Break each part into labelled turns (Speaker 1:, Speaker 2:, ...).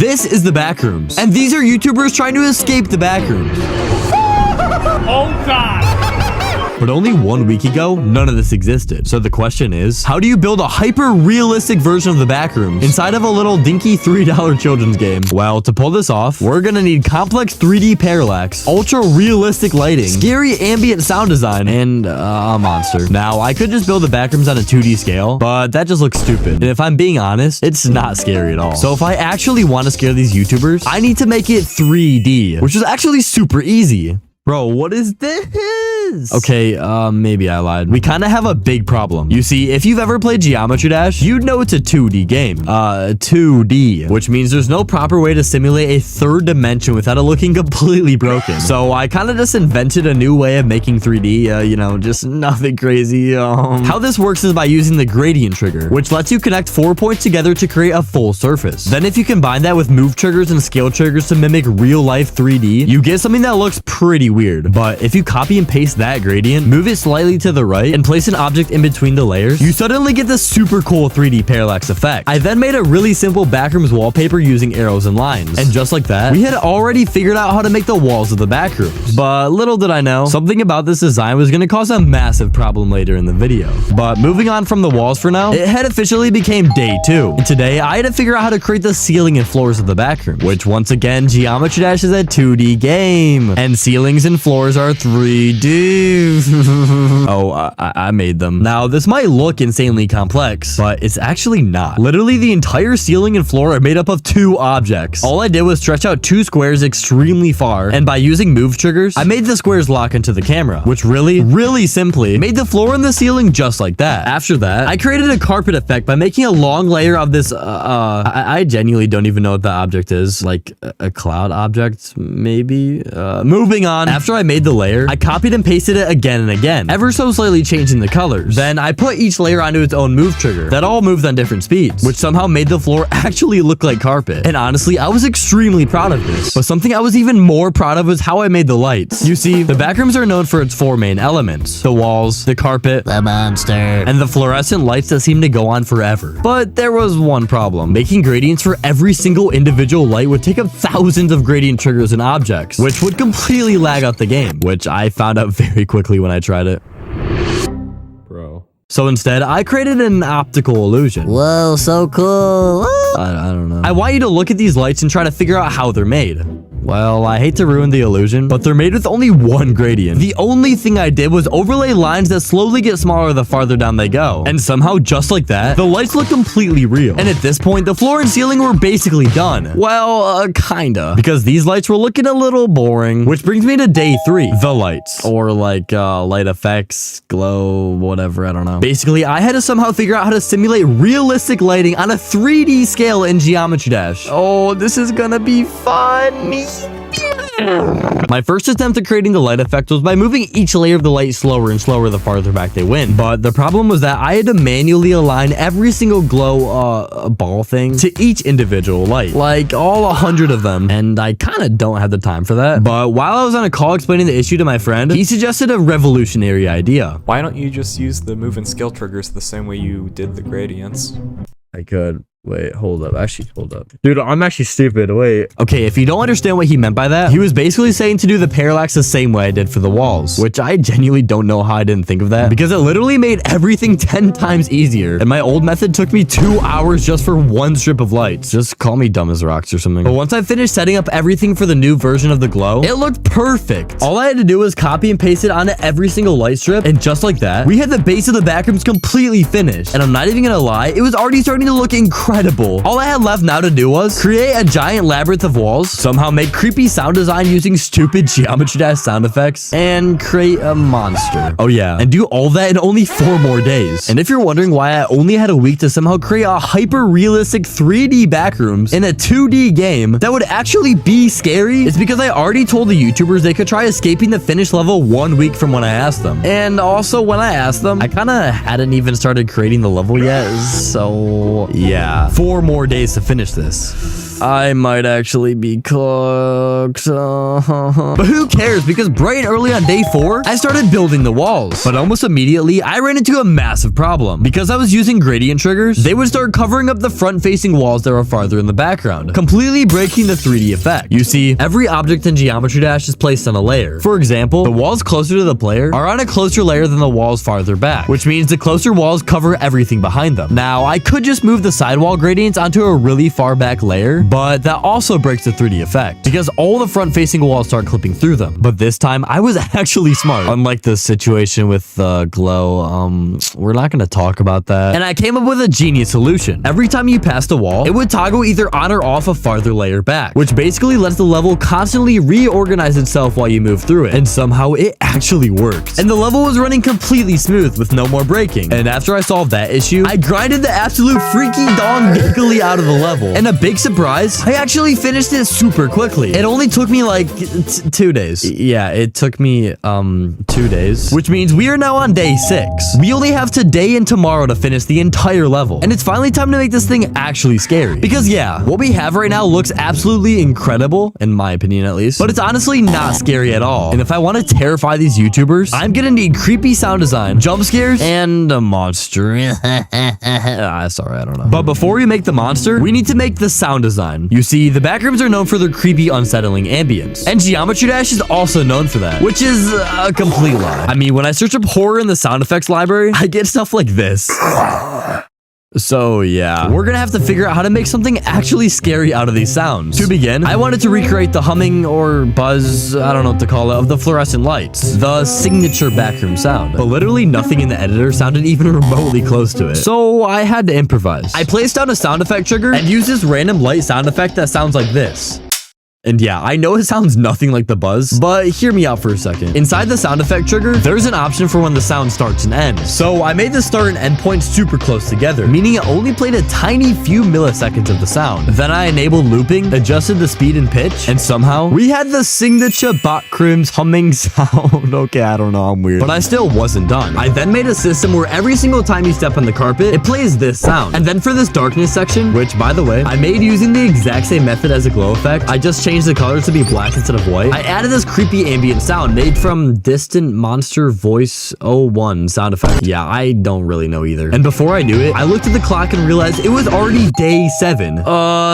Speaker 1: This is the Backrooms, and these are YouTubers trying to escape the Backrooms.
Speaker 2: Oh God!
Speaker 1: But only 1 week ago, none of this existed. So the question is, how do you build a hyper-realistic version of the Backrooms inside of a little dinky $3 children's game? Well, to pull this off, we're gonna need complex 3D parallax, ultra-realistic lighting, scary ambient sound design, and a monster. Now, I could just build the Backrooms on a 2D scale, but that just looks stupid. And if I'm being honest, it's not scary at all. So if I actually want to scare these YouTubers, I need to make it 3D, which is actually super easy. Bro, what is this? Okay, maybe I lied. We kind of have a big problem. You see, if you've ever played Geometry Dash, you'd know it's a 2D game. 2D, which means there's no proper way to simulate a third dimension without it looking completely broken. So I kind of just invented a new way of making 3D, you know, just nothing crazy. How this works is by using the gradient trigger, which lets you connect 4 points together to create a full surface. Then if you combine that with move triggers and scale triggers to mimic real life 3D, you get something that looks pretty weird. But if you copy and paste that gradient, move it slightly to the right, and place an object in between the layers, you suddenly get this super cool 3D parallax effect. I then made a really simple Backrooms wallpaper using arrows and lines. And just like that, we had already figured out how to make the walls of the Backrooms. But little did I know, something about this design was going to cause a massive problem later in the video. But moving on from the walls for now, it had officially became day 2. And today, I had to figure out how to create the ceiling and floors of the Backroom, which once again, Geometry Dash is a 2D game. And ceilings and floors are 3D. Oh, I made them. Now, this might look insanely complex, but it's actually not. Literally, the entire ceiling and floor are made up of 2 objects. All I did was stretch out 2 squares extremely far, and by using move triggers, I made the squares lock into the camera, which really simply made the floor and the ceiling just like that. After that, I created a carpet effect by making a long layer of this, I genuinely don't even know what the object is. Like, a cloud object, maybe? Moving on. After I made the layer, I copied and pasted it again and again, ever so slightly changing the colors. Then I put each layer onto its own move trigger that all moved on different speeds, which somehow made the floor actually look like carpet. And honestly, I was extremely proud of this. But something I was even more proud of was how I made the lights. You see, the Backrooms are known for its 4 main elements: the walls, the carpet, the monster, and the fluorescent lights that seem to go on forever. But there was one problem. Making gradients for every single individual light would take up thousands of gradient triggers and objects, which would completely lag out the game, which I found out very quickly when I tried it. Bro. So instead, I created an optical illusion.
Speaker 3: Whoa, so cool.
Speaker 1: I don't know. I want you to look at these lights and try to figure out how they're made. Well, I hate to ruin the illusion, but they're made with only 1 gradient. The only thing I did was overlay lines that slowly get smaller the farther down they go. And somehow, just like that, the lights look completely real. And at this point, the floor and ceiling were basically done. Well, kinda. Because these lights were looking a little boring. Which brings me to day 3, the lights. Or like, light effects, glow, whatever, I don't know. Basically, I had to somehow figure out how to simulate realistic lighting on a 3D scale in Geometry Dash. Oh, this is gonna be fun. My first attempt at creating the light effect was by moving each layer of the light slower and slower the farther back they went. But the problem was that I had to manually align every single glow ball thing to each individual light, like all 100 of them, and I kind of don't have the time for that. But while I was on a call explaining the issue to my friend, he suggested a revolutionary idea.
Speaker 4: Why don't you just use the move and scale triggers the same way you did the gradients?
Speaker 1: I could. Wait, hold up. Actually, hold up. Dude, I'm actually stupid. Wait. Okay, if you don't understand what he meant by that, he was basically saying to do the parallax the same way I did for the walls, which I genuinely don't know how I didn't think of that, because it literally made everything 10 times easier. And my old method took me 2 hours just for 1 strip of lights. Just call me dumb as rocks or something. But once I finished setting up everything for the new version of the glow, it looked perfect. All I had to do was copy and paste it onto every single light strip, and just like that, we had the base of the Backrooms completely finished. And I'm not even gonna lie, it was already starting to look incredible. All I had left now to do was create a giant labyrinth of walls, somehow make creepy sound design using stupid Geometry Dash sound effects, and create a monster. Oh yeah, and do all that in only 4 more days. And if you're wondering why I only had a week to somehow create a hyper-realistic 3D Backrooms in a 2D game that would actually be scary, it's because I already told the YouTubers they could try escaping the finished level 1 week from when I asked them. And also when I asked them, I kind of hadn't even started creating the level yet, so yeah. 4 more days to finish this. I might actually be cooked. But who cares? Because bright and early on day 4, I started building the walls. But almost immediately, I ran into a massive problem. Because I was using gradient triggers, they would start covering up the front-facing walls that were farther in the background, completely breaking the 3D effect. You see, every object in Geometry Dash is placed on a layer. For example, the walls closer to the player are on a closer layer than the walls farther back, which means the closer walls cover everything behind them. Now, I could just move the sidewall gradients onto a really far back layer, but that also breaks the 3D effect because all the front-facing walls start clipping through them. But this time, I was actually smart. Unlike the situation with the glow, we're not going to talk about that. And I came up with a genius solution. Every time you passed a wall, it would toggle either on or off a farther layer back, which basically lets the level constantly reorganize itself while you move through it. And somehow it actually worked. And the level was running completely smooth with no more breaking. And after I solved that issue, I grinded the absolute freaky dong giggly out of the level. And a big surprise, I actually finished it super quickly. It only took me like 2 days. Yeah, it took me 2 days, which means we are now on day 6. We only have today and tomorrow to finish the entire level. And it's finally time to make this thing actually scary. Because yeah, what we have right now looks absolutely incredible, in my opinion at least, but it's honestly not scary at all. And if I want to terrify these YouTubers, I'm gonna need creepy sound design, jump scares, and a monster. Sorry, I don't know. But before we make the monster, we need to make the sound design. You see, the Backrooms are known for their creepy, unsettling ambience. And Geometry Dash is also known for that, which is a complete lie. I mean, when I search up horror in the sound effects library, I get stuff like this. So yeah, we're gonna have to figure out how to make something actually scary out of these sounds. To begin, I wanted to recreate the humming or buzz, I don't know what to call it, of the fluorescent lights, the signature backroom sound. But literally nothing in the editor sounded even remotely close to it. So I had to improvise. I placed down a sound effect trigger and used this random light sound effect that sounds like this. And yeah, I know it sounds nothing like the buzz, but hear me out for a second. Inside the sound effect trigger, there's an option for when the sound starts and ends. So I made the start and end points super close together, meaning it only played a tiny few milliseconds of the sound. Then I enabled looping, adjusted the speed and pitch, and somehow we had the signature Backrooms humming sound. Okay, I don't know, I'm weird. But I still wasn't done. I then made a system where every single time you step on the carpet, it plays this sound. And then for this darkness section, which by the way, I made using the exact same method as a glow effect, I just changed the colors to be black instead of white. I added this creepy ambient sound made from Distant Monster Voice 01 sound effect. Yeah, I don't really know either. And before I knew it, I looked at the clock and realized it was already day 7.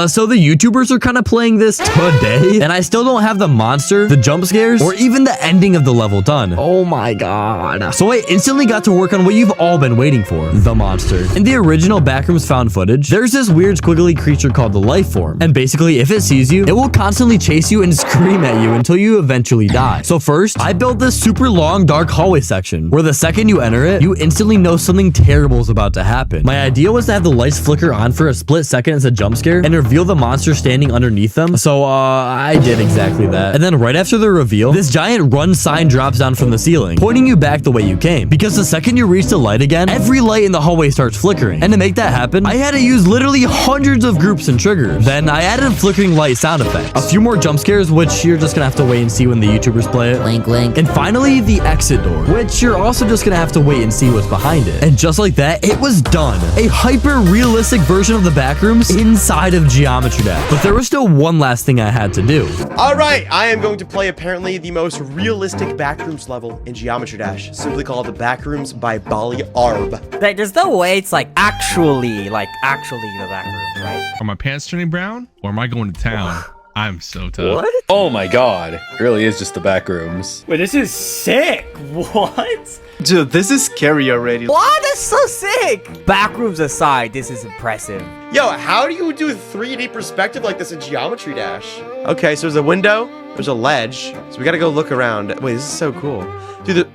Speaker 1: So the YouTubers are kind of playing this today, and I still don't have the monster, the jump scares, or even the ending of the level done. Oh my god. So I instantly got to work on what you've all been waiting for, the monster. In the original Backrooms found footage, there's this weird squiggly creature called the life form. And basically, if it sees you, it will constantly chase you and scream at you until you eventually die. So first, I built this super long dark hallway section where the second you enter it, you instantly know something terrible is about to happen. My idea was to have the lights flicker on for a split second as a jump scare and reveal the monster standing underneath them. So I did exactly that. And then right after the reveal, this giant run sign drops down from the ceiling, pointing you back the way you came. Because the second you reach the light again, every light in the hallway starts flickering. And to make that happen, I had to use literally hundreds of groups and triggers. Then I added flickering light sound effects, a few more jump scares, which you're just gonna have to wait and see when the YouTubers play it.
Speaker 3: Wink, wink.
Speaker 1: And finally, the exit door, which you're also just gonna have to wait and see what's behind it. And just like that, it was done. A hyper-realistic version of the Backrooms inside of Geometry Dash. But there was still one last thing I had to do.
Speaker 5: All right, I am going to play apparently the most realistic Backrooms level in Geometry Dash, simply called the Backrooms by bolyarb.
Speaker 6: Like, there's no way it's like actually the Backrooms, right?
Speaker 2: Are my pants turning brown or am I going to town? I'm so tough.
Speaker 6: What?
Speaker 7: Oh my god. It really is just the Backrooms.
Speaker 6: Wait, this is sick. What?
Speaker 8: Dude, this is scary already.
Speaker 6: What? That's so sick. Backrooms aside, this is impressive.
Speaker 5: Yo, how do you do 3D perspective like this in Geometry Dash? Okay, so there's a window, there's a ledge, so we gotta go look around. Wait, this is so cool. Dude,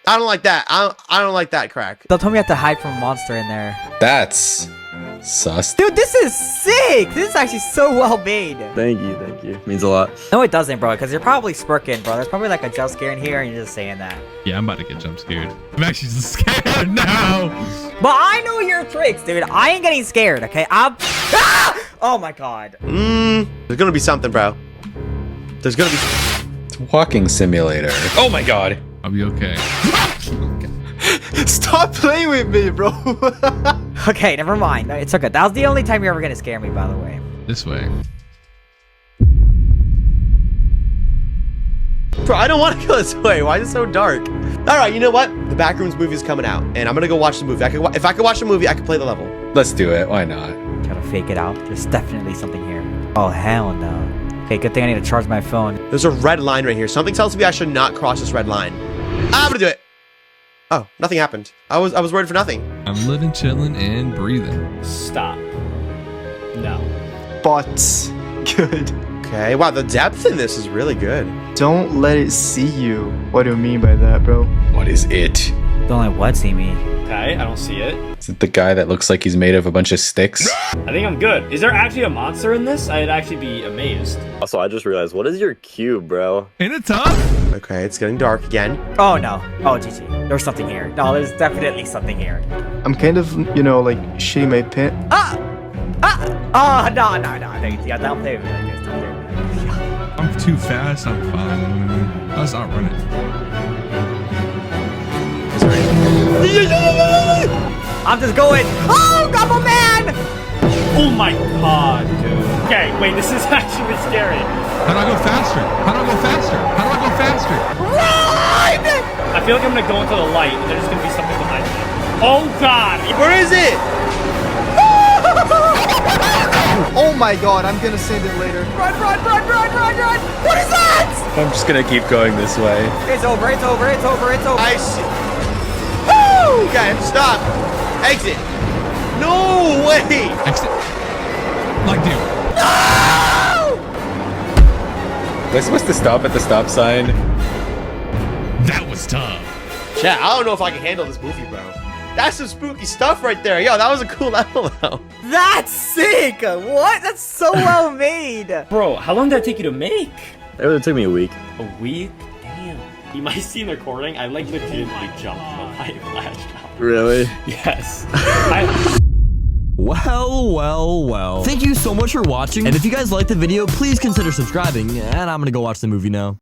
Speaker 5: I don't like that. I don't like that crack.
Speaker 6: Don't tell me you have to hide from a monster in there.
Speaker 7: That's sus.
Speaker 6: Dude, this is sick. This is actually so well made.
Speaker 1: Thank you. Means a lot.
Speaker 6: No, it doesn't, bro, because you're probably smirking, bro. There's probably like a jump scare in here, and you're just saying that.
Speaker 2: Yeah, I'm about to get jump scared. I'm actually just scared now.
Speaker 6: But I know your tricks, dude. I ain't getting scared, okay? Ah! Oh my god.
Speaker 5: There's gonna be something, bro. There's gonna be.
Speaker 7: It's a walking simulator. Oh my god.
Speaker 2: I'll be okay.
Speaker 8: Stop playing with me, bro.
Speaker 6: Okay, never mind. It's okay. That was the only time you're ever gonna scare me, by the way.
Speaker 2: This way.
Speaker 5: Bro, I don't want to go this way. Why is it so dark? All right, you know what? The Backrooms movie is coming out, and I'm gonna go watch the movie. If I could watch the movie, I could play the level.
Speaker 7: Let's do it. Why not?
Speaker 6: Gotta fake it out. There's definitely something here. Oh, hell no. Okay, good thing I need to charge my phone.
Speaker 5: There's a red line right here. Something tells me I should not cross this red line. I'm gonna do it. Oh, nothing happened. I was worried for nothing.
Speaker 2: I'm living, chilling, and breathing.
Speaker 9: Stop. No.
Speaker 8: But good.
Speaker 5: Okay, wow, the depth in this is really good.
Speaker 8: Don't let it see you. What do you mean by that, bro?
Speaker 7: What is it?
Speaker 6: Don't let what see me.
Speaker 9: Okay, I don't see it.
Speaker 7: Is it the guy that looks like he's made of a bunch of sticks?
Speaker 9: I think I'm good. Is there actually a monster in this? I'd actually be amazed.
Speaker 10: Also, I just realized, what is your cube, bro?
Speaker 2: Ain't it tough?
Speaker 5: Okay, it's getting dark again.
Speaker 6: Oh, no. Oh, GG. There's something here. No, there's definitely something here.
Speaker 8: I'm kind of, you know, like shitting my pants.
Speaker 6: Ah! Ah! Oh, no. Yeah, don't play with me like this. Don't play with me.
Speaker 2: I'm too fast. I'm fine. Let's outrun it.
Speaker 6: I'm just going. Oh, Gobble Man!
Speaker 9: Oh my god, dude. Okay, wait, this is actually scary.
Speaker 2: How do I go faster? How do I go faster? How do I go faster?
Speaker 6: Run!
Speaker 9: I feel like I'm gonna go into the light and there's gonna be something behind me. Oh god!
Speaker 5: Where is it?
Speaker 8: Oh my god, I'm gonna send it later.
Speaker 6: Run! What is that?
Speaker 7: I'm just gonna keep going this way.
Speaker 6: It's over.
Speaker 5: I see. Woo! Okay, stop. Exit. No way.
Speaker 2: Exit. Like, dude.
Speaker 7: Was I supposed to stop at the stop sign?
Speaker 2: That was tough.
Speaker 5: Chat, I don't know if I can handle this movie, bro. That's some spooky stuff right there. Yo, that was a cool level, though.
Speaker 6: That's sick. What? That's so well made.
Speaker 9: Bro, how long did that take you to make?
Speaker 10: It would take me a week.
Speaker 9: A week? Damn. You might see in the recording, I like legitimately jumped when the light flashed out.
Speaker 10: Really?
Speaker 9: Yes.
Speaker 1: Well. Thank you so much for watching. And if you guys liked the video, please consider subscribing. And I'm gonna go watch the movie now.